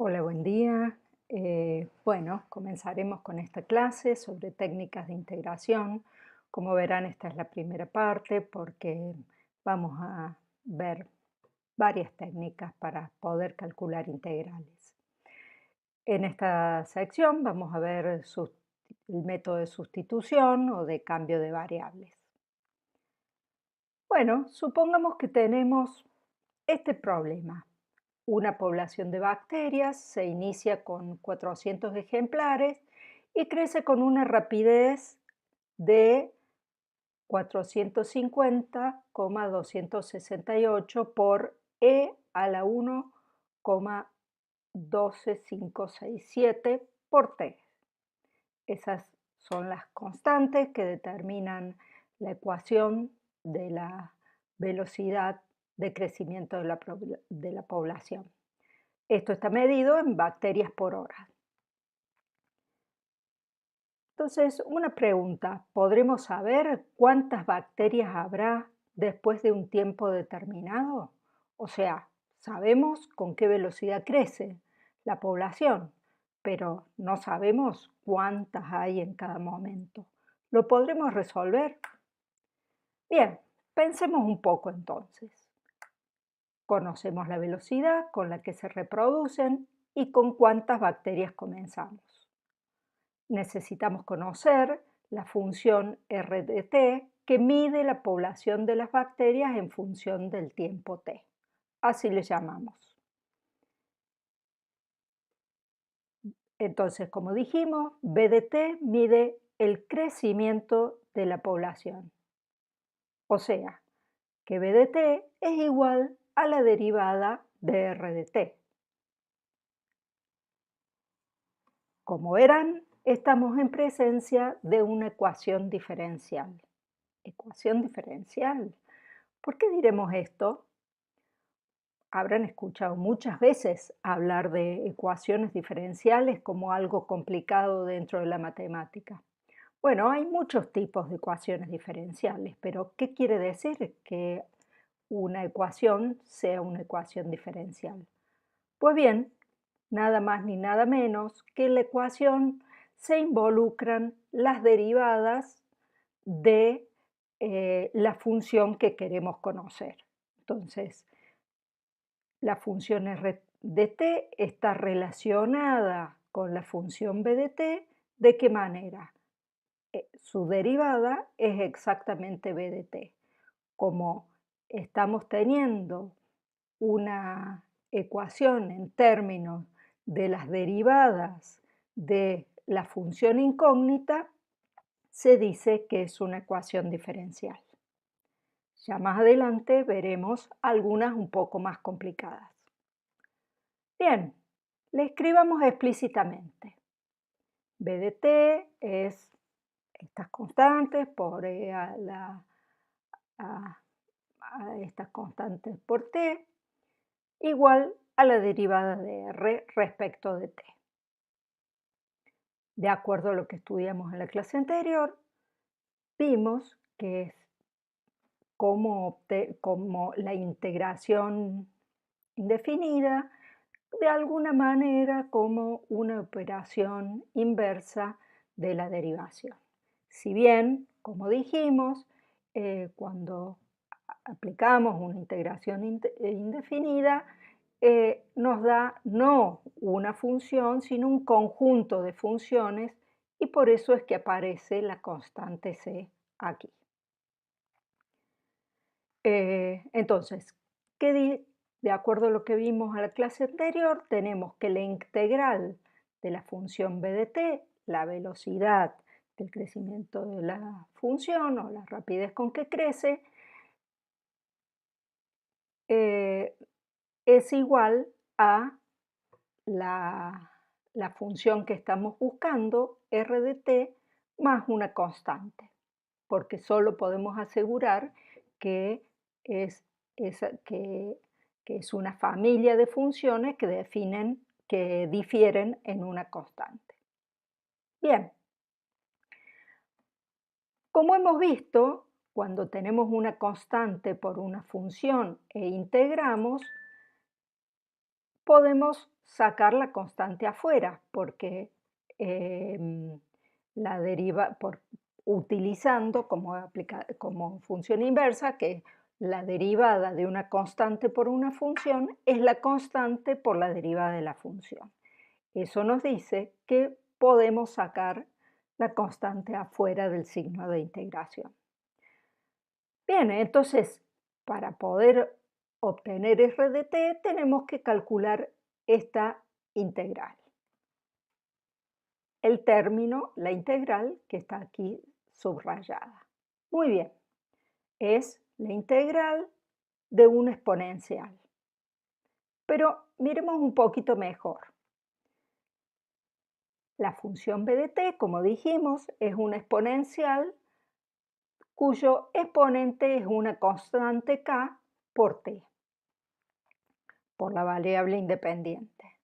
Hola, buen día. Bueno, comenzaremos con esta clase sobre técnicas de integración. Como verán, esta es la primera parte porque vamos a ver varias técnicas para poder calcular integrales. En esta sección vamos a ver el método de sustitución o de cambio de variables. Bueno, supongamos que tenemos este problema. Una población de bacterias se inicia con 400 ejemplares y crece con una rapidez de 450,268 por E a la 1,12567 por T. Esas son las constantes que determinan la ecuación de la velocidad de crecimiento de la población. Esto está medido en bacterias por hora. Entonces, una pregunta, ¿podremos saber cuántas bacterias habrá después de un tiempo determinado? O sea, sabemos con qué velocidad crece la población, pero no sabemos cuántas hay en cada momento. ¿Lo podremos resolver? Bien, pensemos un poco entonces. Conocemos la velocidad con la que se reproducen y con cuántas bacterias comenzamos. Necesitamos conocer la función RDT que mide la población de las bacterias en función del tiempo T. Así le llamamos. Entonces, como dijimos, BDT mide el crecimiento de la población. O sea, que BDT es igual a la derivada de RDT. Como verán, estamos en presencia de una ecuación diferencial. ¿Ecuación diferencial? ¿Por qué diremos esto? Habrán escuchado muchas veces hablar de ecuaciones diferenciales como algo complicado dentro de la matemática. Bueno, hay muchos tipos de ecuaciones diferenciales, pero ¿qué quiere decir que una ecuación sea una ecuación diferencial? Pues bien, nada más ni nada menos que en la ecuación se involucran las derivadas de la función que queremos conocer. Entonces, la función R de t está relacionada con la función b de t. ¿De qué manera? Su derivada es exactamente b de t. Como estamos teniendo una ecuación en términos de las derivadas de la función incógnita, se dice que es una ecuación diferencial. Ya más adelante veremos algunas un poco más complicadas. Bien, le escribamos explícitamente. B de t es estas constantes por E a estas constantes por t, igual a la derivada de r respecto de t. De acuerdo a lo que estudiamos en la clase anterior, vimos que es como la integración indefinida, de alguna manera como una operación inversa de la derivación. Si bien, como dijimos, cuando aplicamos una integración indefinida, nos da no una función, sino un conjunto de funciones y por eso es que aparece la constante c aquí. Entonces, de acuerdo a lo que vimos en la clase anterior, tenemos que la integral de la función b de t, la velocidad del crecimiento de la función o la rapidez con que crece, eh, es igual a la, la función que estamos buscando, r de t, más una constante, porque solo podemos asegurar que es, que es una familia de funciones que difieren en una constante. Bien, como hemos visto, cuando tenemos una constante por una función e integramos, podemos sacar la constante afuera, porque la deriva, utilizando como función inversa, que la derivada de una constante por una función es la constante por la derivada de la función. Eso nos dice que podemos sacar la constante afuera del signo de integración. Bien, entonces, para poder obtener r de t, tenemos que calcular esta integral. El término, la integral, que está aquí subrayada. Muy bien, es la integral de una exponencial. Pero miremos un poquito mejor. La función b de t, como dijimos, es una exponencial cuyo exponente es una constante k por t, por la variable independiente.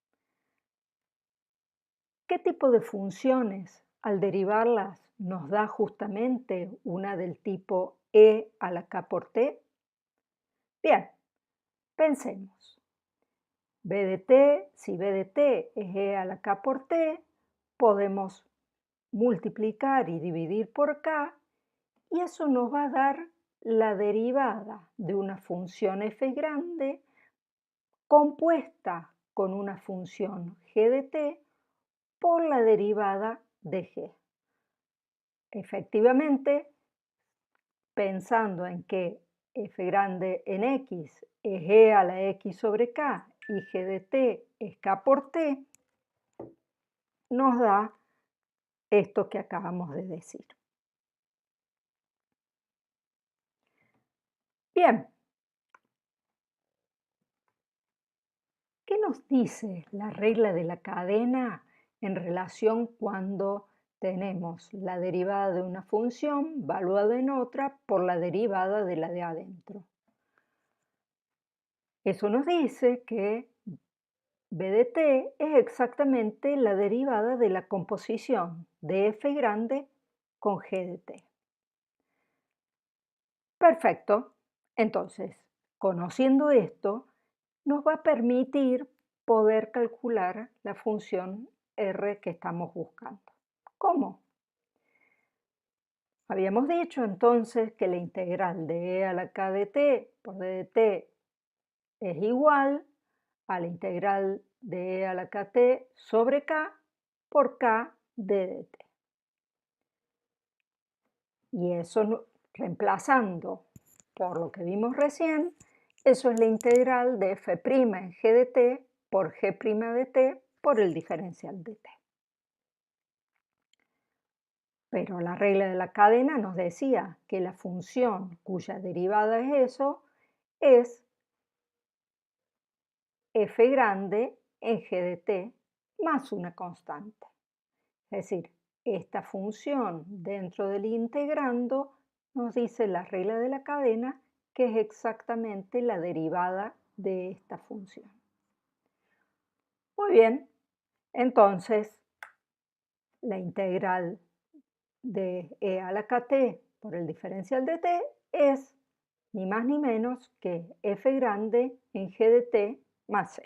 ¿Qué tipo de funciones, al derivarlas, nos da justamente una del tipo e a la k por t? Bien, pensemos. B de t, si b de t es e a la k por t, podemos multiplicar y dividir por k, y eso nos va a dar la derivada de una función f grande compuesta con una función g de t por la derivada de g. Efectivamente, pensando en que f grande en x es e a la x sobre k y g de t es k por t, nos da esto que acabamos de decir. Bien, ¿qué nos dice la regla de la cadena en relación cuando tenemos la derivada de una función valuada en otra por la derivada de la de adentro? Eso nos dice que b de t es exactamente la derivada de la composición de f grande con g de t. Perfecto. Entonces, conociendo esto, nos va a permitir poder calcular la función r que estamos buscando. ¿Cómo? Habíamos dicho entonces que la integral de e a la k de t por d de t es igual a la integral de e a la kt sobre k por k d de t. Y eso, reemplazando por lo que vimos recién, eso es la integral de f' en g de t por g' de t por el diferencial de t. Pero la regla de la cadena nos decía que la función cuya derivada es eso es f grande en g de t más una constante. Es decir, esta función dentro del integrando nos dice la regla de la cadena que es exactamente la derivada de esta función. Muy bien, entonces la integral de e a la kt por el diferencial de t es ni más ni menos que f grande en g de t más c.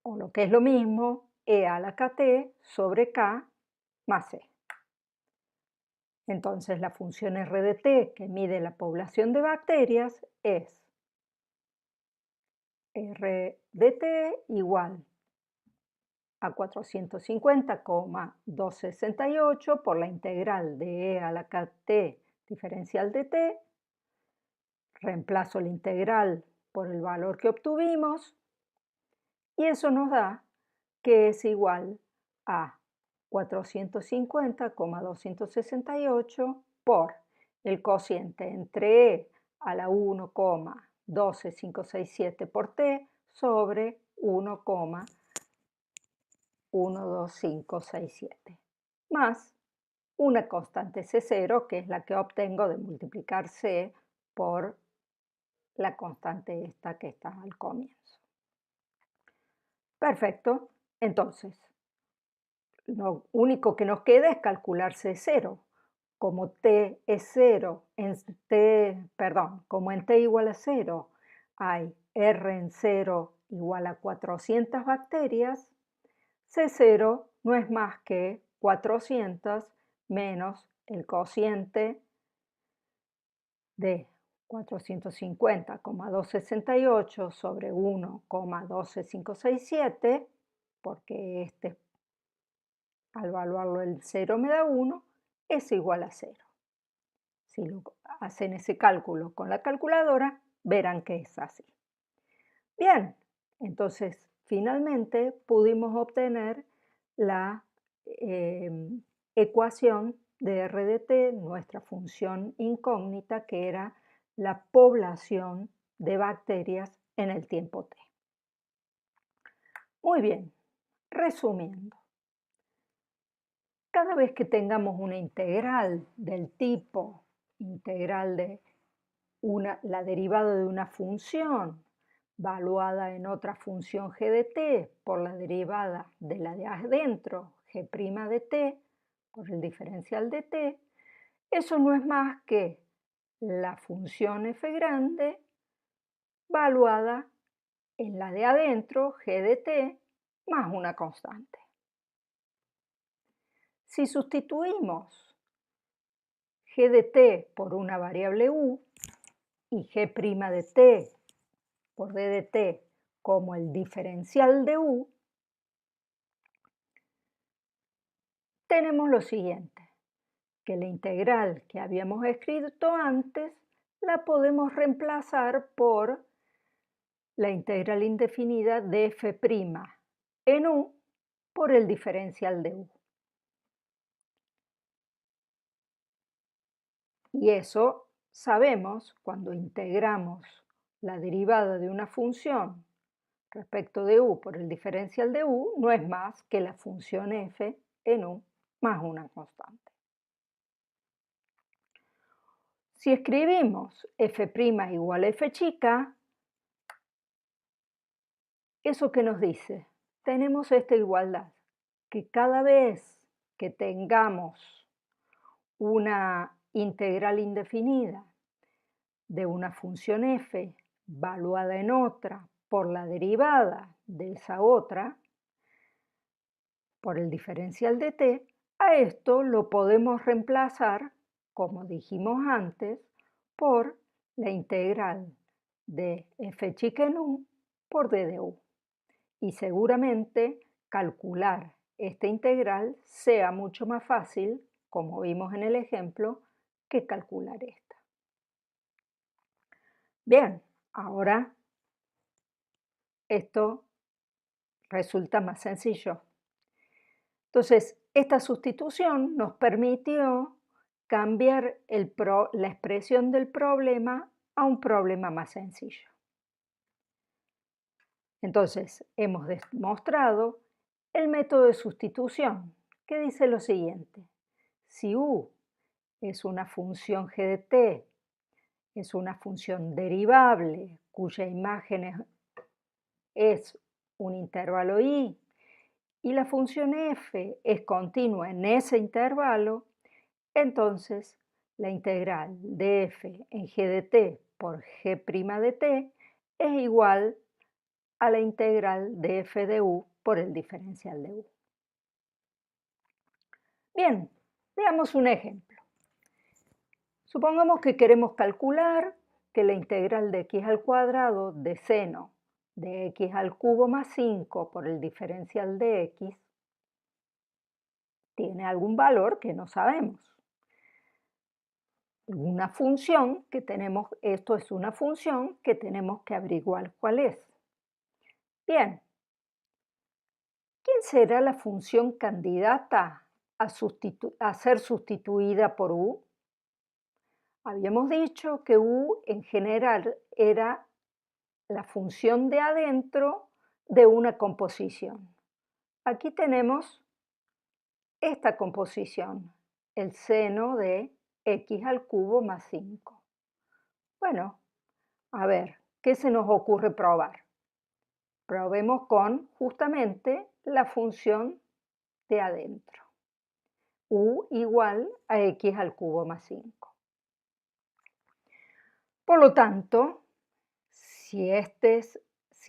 O lo que es lo mismo, e a la kt sobre k más c. Entonces la función r de t que mide la población de bacterias es r de t igual a 450,268 por la integral de e a la kt diferencial de t, reemplazo la integral por el valor que obtuvimos y eso nos da que es igual a 450,268 por el cociente entre e a la 1,12567 por t sobre 1,12567, más una constante C0, que es la que obtengo de multiplicar C por la constante esta que está al comienzo. Perfecto. Entonces, lo único que nos queda es calcular C0. Como t es 0, como en t igual a 0 hay r en 0 igual a 400 bacterias, C0 no es más que 400 menos el cociente de 450,268 sobre 1,12567, porque al evaluarlo el 0 me da 1, es igual a 0. Si lo hacen ese cálculo con la calculadora, verán que es así. Bien, entonces finalmente pudimos obtener la ecuación de R de t, nuestra función incógnita, que era la población de bacterias en el tiempo t. Muy bien, resumiendo. Cada vez que tengamos una integral del tipo integral de la derivada de una función valuada en otra función g de t por la derivada de la de adentro, g' de t, por el diferencial de t, eso no es más que la función f grande valuada en la de adentro, g de t, más una constante. Si sustituimos g de t por una variable u y g' de t por d de t como el diferencial de u, tenemos lo siguiente, que la integral que habíamos escrito antes la podemos reemplazar por la integral indefinida de f' en u por el diferencial de u. Y eso sabemos cuando integramos la derivada de una función respecto de u por el diferencial de u, no es más que la función f en u más una constante. Si escribimos f' igual a f chica, ¿eso qué nos dice? Tenemos esta igualdad, que cada vez que tengamos una integral indefinida de una función f valuada en otra por la derivada de esa otra, por el diferencial de t, a esto lo podemos reemplazar, como dijimos antes, por la integral de f chica en u por d de u. Y seguramente calcular esta integral sea mucho más fácil, como vimos en el ejemplo, que calcular esta. Bien, ahora esto resulta más sencillo. Entonces, esta sustitución nos permitió cambiar la expresión del problema a un problema más sencillo. Entonces, hemos demostrado el método de sustitución, que dice lo siguiente. Si u es una función g de t, es una función derivable cuya imagen es un intervalo i, y la función f es continua en ese intervalo, entonces la integral de f en g de t por g' de t es igual a la integral de f de u por el diferencial de u. Bien, veamos un ejemplo. Supongamos que queremos calcular que la integral de x al cuadrado de seno de x al cubo más 5 por el diferencial de x tiene algún valor que no sabemos. Una función que tenemos, esto es una función que tenemos que averiguar cuál es. Bien, ¿quién será la función candidata a ser sustituida por u? Habíamos dicho que u en general era la función de adentro de una composición. Aquí tenemos esta composición, el seno de x al cubo más 5. Bueno, a ver, ¿qué se nos ocurre probar? Probemos con justamente la función de adentro, u igual a x al cubo más 5. Por lo tanto, si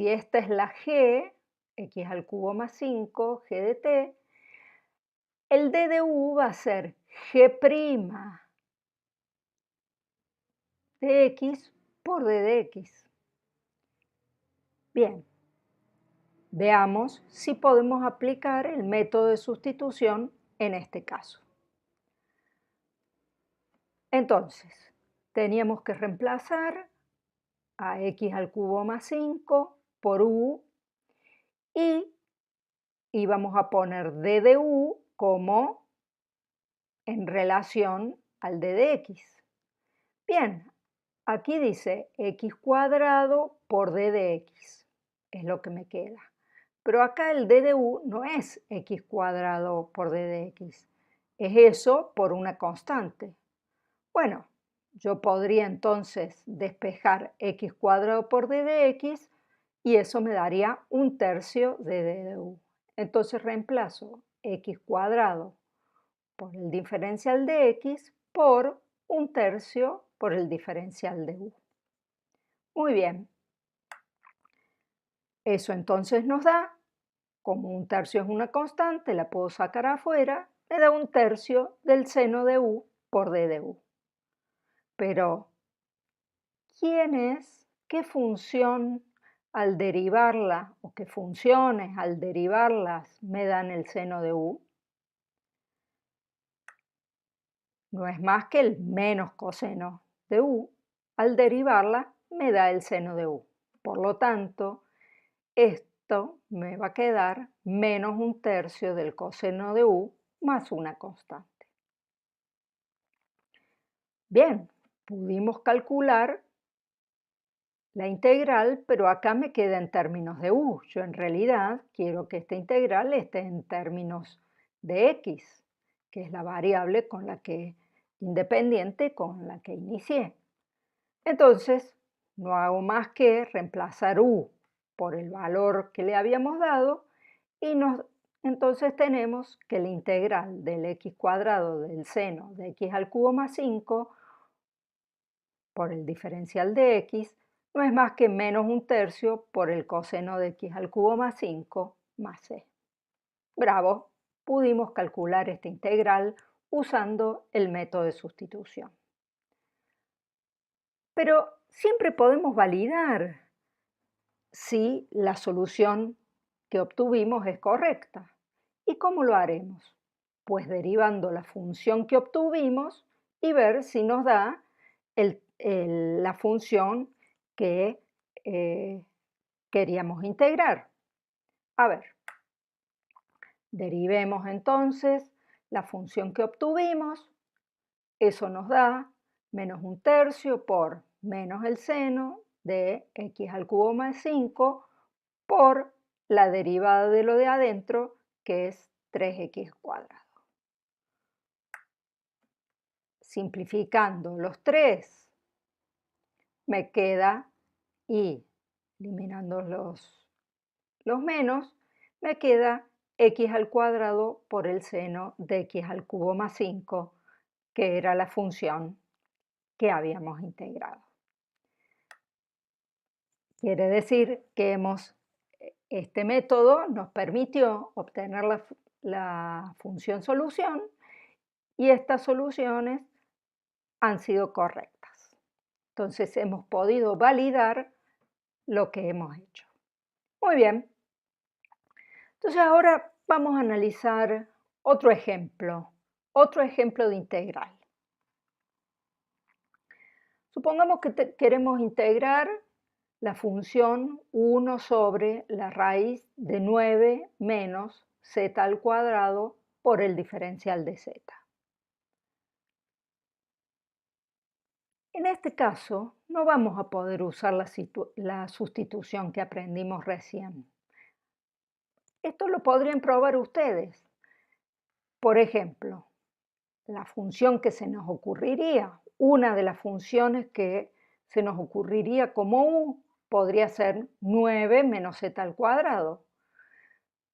si esta es la g, x al cubo más 5, g de t, el d de u va a ser g' de x por d de x. Bien, veamos si podemos aplicar el método de sustitución en este caso. Entonces, teníamos que reemplazar a x al cubo más 5 por u y íbamos a poner d de u como en relación al d de x. Bien, aquí dice x cuadrado por d de x, es lo que me queda. Pero acá el d de u no es x cuadrado por d de x, es eso por una constante. Bueno, yo podría entonces despejar x cuadrado por d de x y eso me daría 1/3 de d de u. Entonces reemplazo x cuadrado por el diferencial de x por 1/3 por el diferencial de u. Muy bien. Eso entonces nos da, como 1/3 es una constante, la puedo sacar afuera, me da 1/3 del seno de u por d de u. Pero, qué función al derivarla o qué funciones al derivarlas me dan el seno de u? No es más que el menos coseno de u. Al derivarla me da el seno de u. Por lo tanto, esto me va a quedar menos 1/3 del coseno de u más una constante. Bien, pudimos calcular la integral, pero acá me queda en términos de u. Yo en realidad quiero que esta integral esté en términos de x, que es la variable independiente con la que inicié. Entonces, no hago más que reemplazar u por el valor que le habíamos dado y entonces tenemos que la integral del x cuadrado del seno de x al cubo más 5 por el diferencial de x no es más que menos 1/3 por el coseno de x al cubo más 5 más c. Bravo, pudimos calcular esta integral usando el método de sustitución. Pero siempre podemos validar si la solución que obtuvimos es correcta. ¿Y cómo lo haremos? Pues derivando la función que obtuvimos y ver si nos da la función que queríamos integrar. A ver, derivemos entonces la función que obtuvimos. Eso nos da menos 1/3 por menos el seno de x al cubo más 5 por la derivada de lo de adentro, que es 3x cuadrado. Simplificando los 3, me queda, y eliminando los menos, me queda x al cuadrado por el seno de x al cubo más 5, que era la función que habíamos integrado. Quiere decir que este método nos permitió obtener la función solución y estas soluciones han sido correctas. Entonces hemos podido validar lo que hemos hecho. Muy bien. Entonces ahora vamos a analizar otro ejemplo de integral. Supongamos que queremos integrar la función 1 sobre la raíz de 9 menos z al cuadrado por el diferencial de z. En este caso, no vamos a poder usar la sustitución que aprendimos recién. Esto lo podrían probar ustedes. Por ejemplo, la función que se nos ocurriría, una de las funciones que se nos ocurriría como u, podría ser 9 menos z al cuadrado.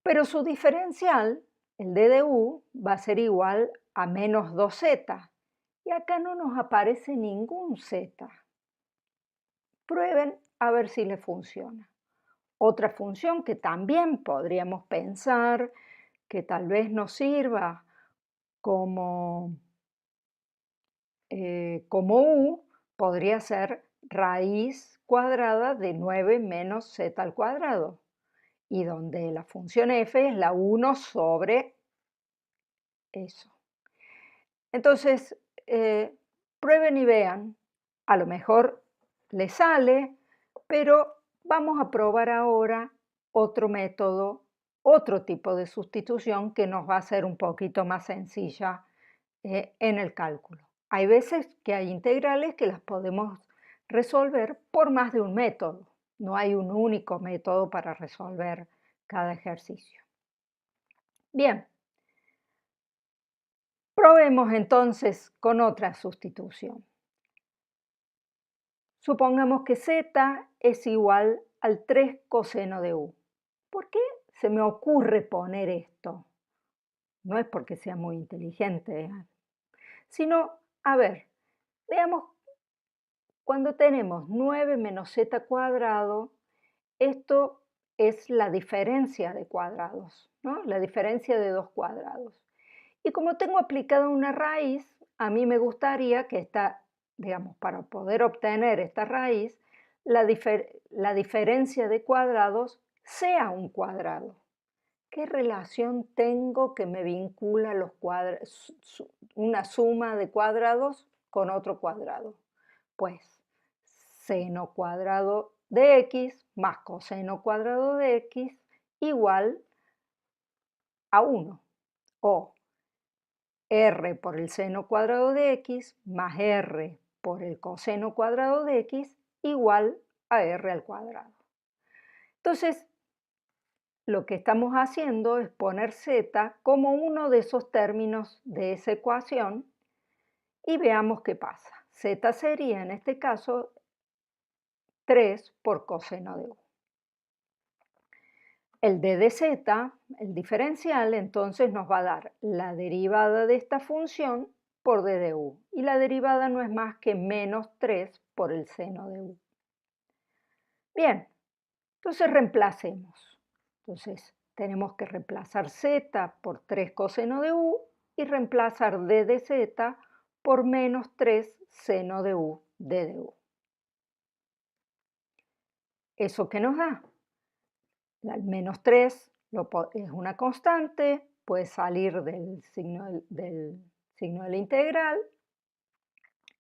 Pero su diferencial, el d de u, va a ser igual a menos 2z. Y acá no nos aparece ningún z. Prueben a ver si les funciona. Otra función que también podríamos pensar que tal vez nos sirva como, como u, podría ser raíz cuadrada de 9 menos z al cuadrado, y donde la función f es la 1 sobre eso. Entonces, prueben y vean, a lo mejor les sale, pero vamos a probar ahora otro método, otro tipo de sustitución que nos va a ser un poquito más sencilla en el cálculo. Hay veces que hay integrales que las podemos resolver por más de un método. No hay un único método para resolver cada ejercicio. Bien, probemos entonces con otra sustitución. Supongamos que z es igual al 3 coseno de u. ¿Por qué se me ocurre poner esto? No es porque sea muy inteligente, sino, a ver, veamos, cuando tenemos 9 menos z cuadrado, esto es la diferencia de cuadrados, ¿no? La diferencia de dos cuadrados. Y como tengo aplicada una raíz, a mí me gustaría que esta, digamos, para poder obtener esta raíz, la diferencia de cuadrados sea un cuadrado. ¿Qué relación tengo que me vincula los una suma de cuadrados con otro cuadrado? Pues seno cuadrado de x más coseno cuadrado de x igual a 1, o r por el seno cuadrado de x más r por el coseno cuadrado de x igual a r al cuadrado. Entonces, lo que estamos haciendo es poner z como uno de esos términos de esa ecuación y veamos qué pasa. Z sería en este caso 3 por coseno de u. El d de z, el diferencial, entonces nos va a dar la derivada de esta función por d de u. Y la derivada no es más que menos 3 por el seno de u. Bien, entonces reemplacemos. Entonces tenemos que reemplazar z por 3 coseno de u y reemplazar d de z por menos 3 seno de u d de u. ¿Eso qué nos da? El menos 3 es una constante, puede salir del signo de la integral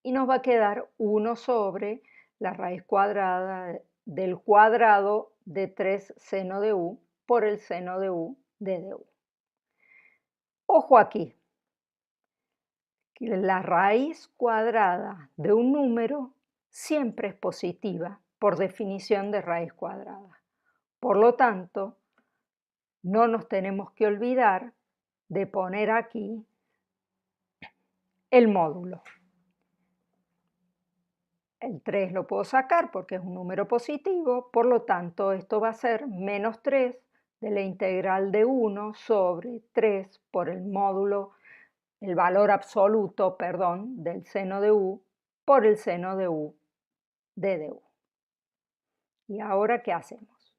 y nos va a quedar 1 sobre la raíz cuadrada del cuadrado de 3 seno de u por el seno de u de u. Ojo aquí, que la raíz cuadrada de un número siempre es positiva por definición de raíz cuadrada. Por lo tanto, no nos tenemos que olvidar de poner aquí el módulo. El 3 lo puedo sacar porque es un número positivo, por lo tanto esto va a ser menos 3 de la integral de 1 sobre 3 por el módulo, el valor absoluto, perdón, del seno de u por el seno de u de u. ¿Y ahora qué hacemos?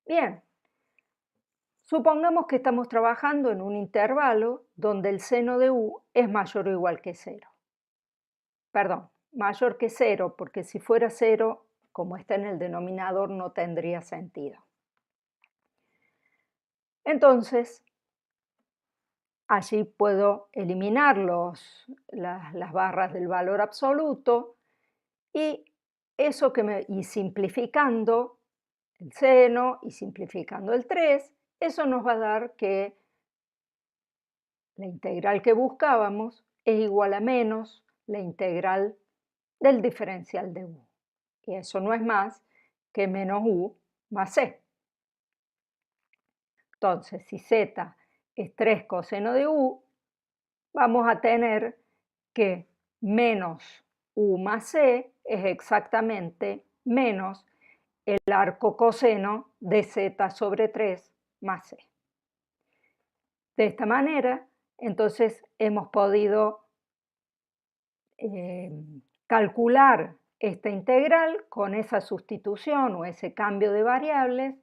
Bien, supongamos que estamos trabajando en un intervalo donde el seno de u es mayor o igual que 0. Perdón, mayor que 0, porque si fuera 0, como está en el denominador, no tendría sentido. Entonces, allí puedo eliminar las barras del valor absoluto y eso y simplificando el seno y simplificando el 3, eso nos va a dar que la integral que buscábamos es igual a menos la integral del diferencial de u. Y eso no es más que menos u más c. Entonces, si z es 3 coseno de u, vamos a tener que menos u más c es exactamente menos el arco coseno de z sobre 3 más c. De esta manera, entonces hemos podido calcular esta integral con esa sustitución o ese cambio de variables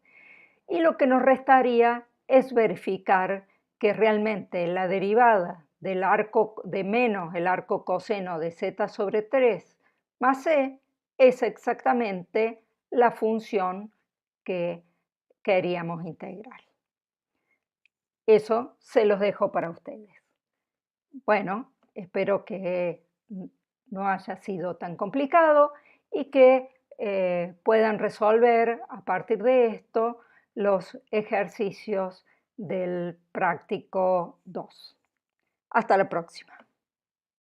Y lo que nos restaría es verificar que realmente la derivada del arco de menos el arco coseno de z sobre 3 más c es exactamente la función que queríamos integrar. Eso se los dejo para ustedes. Bueno, espero que no haya sido tan complicado y que puedan resolver a partir de esto los ejercicios del práctico 2. Hasta la próxima.